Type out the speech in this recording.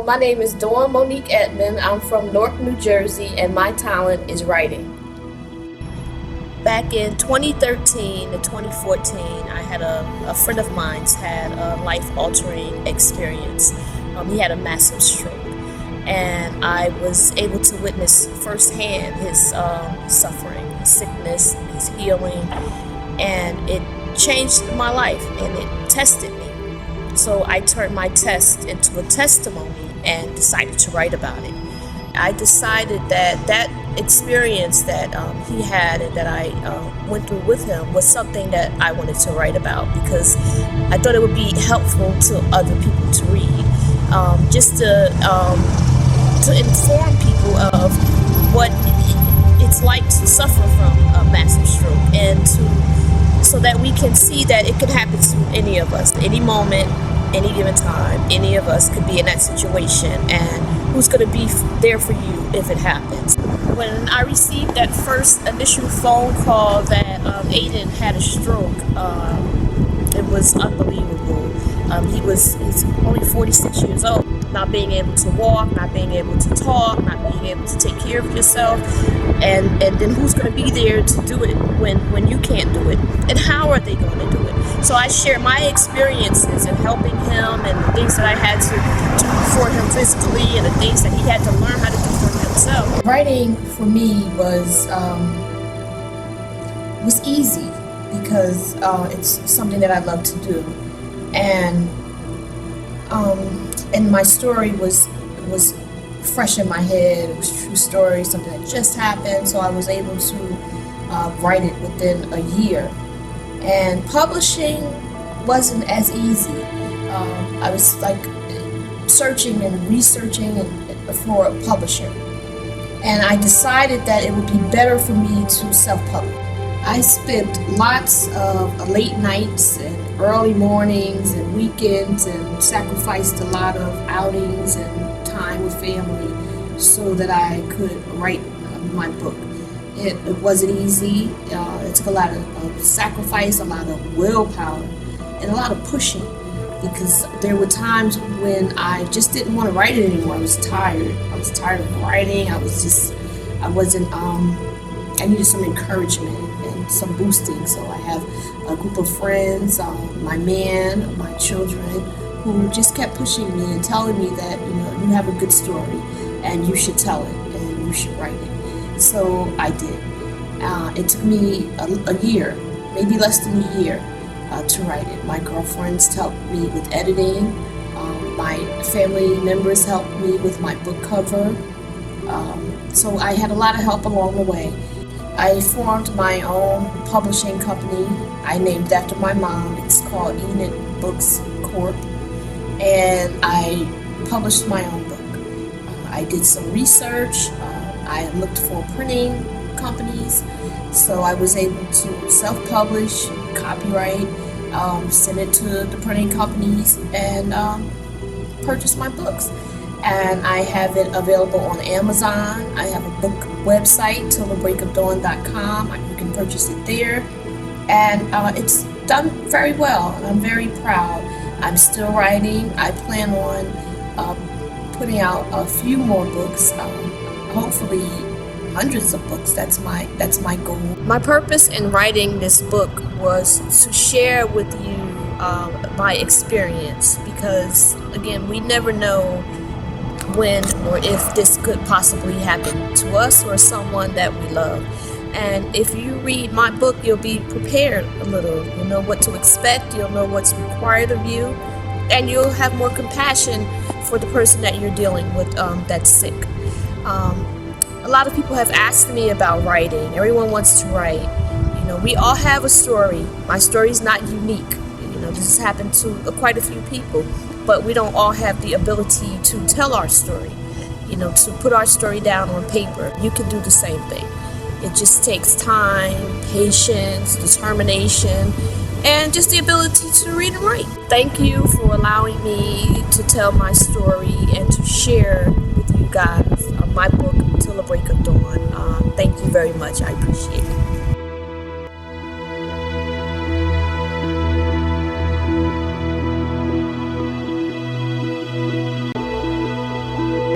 my name is Dawn Monique Edmond. I'm from Newark, New Jersey, and my talent is writing. Back in 2013 to 2014, I had a friend of mine's had a life-altering experience. He had a massive stroke, and I was able to witness firsthand his suffering, his sickness, his healing, and it changed my life, and it tested me. So I turned my test into a testimony and decided to write about it. I decided that experience that he had and that I went through with him was something that I wanted to write about, because I thought it would be helpful to other people to read, just to inform people of what it's like to suffer from a massive stroke, and so that we can see that it could happen to any of us, any moment, any given time. Any of us could be in that situation, and who's going to be there for you if it happens. When I received that first initial phone call that Aiden had a stroke, it was unbelievable. He's only 46 years old, not being able to walk, not being able to talk, not being able to take care of yourself, and then who's going to be there to do it when you can't do it, and how are they going to do it? So I share my experiences in helping him, and the things that I had to do for him physically, and the things that he had to learn how to do for himself. Writing for me was easy, because it's something that I love to do, and my story was fresh in my head. It was a true story, something that just happened, so I was able to write it within a year. And publishing wasn't as easy. I was like searching and researching for a publisher, and I decided that it would be better for me to self-publish. I spent lots of late nights and early mornings and weekends, and sacrificed a lot of outings and time with family so that I could write my book. It wasn't easy. It took a lot of sacrifice, a lot of willpower, and a lot of pushing, because there were times when I just didn't want to write it anymore. I was tired. I was tired of writing. I needed some encouragement and some boosting. So I have a group of friends, my man, my children, who just kept pushing me and telling me that, you have a good story and you should tell it and you should write it. So I did. It took me a year, maybe less than a year, to write it. My girlfriends helped me with editing. My family members helped me with my book cover. So I had a lot of help along the way. I formed my own publishing company. I named it after my mom. It's called Edmond Books Corp. And I published my own book. I did some research. I looked for printing companies, so I was able to self-publish, copyright, send it to the printing companies, and purchase my books. And I have it available on Amazon. I have a book website, tillthebreakofdawn.com. You can purchase it there, and it's done very well, and I'm very proud. I'm still writing. I plan on putting out a few more books. Hopefully hundreds of books. That's my goal. My purpose in writing this book was to share with you my experience, because again, we never know when or if this could possibly happen to us or someone that we love. And if you read my book, you'll be prepared a little. You'll know what to expect, you'll know what's required of you, and you'll have more compassion for the person that you're dealing with that's sick. A lot of people have asked me about writing. Everyone wants to write. We all have a story. My story is not unique. This has happened to quite a few people, but we don't all have the ability to tell our story, to put our story down on paper. You can do the same thing. It just takes time, patience, determination, and just the ability to read and write. Thank you for allowing me to tell my story and to share with you guys my book, Till the Break of Dawn. Thank you very much. I appreciate it.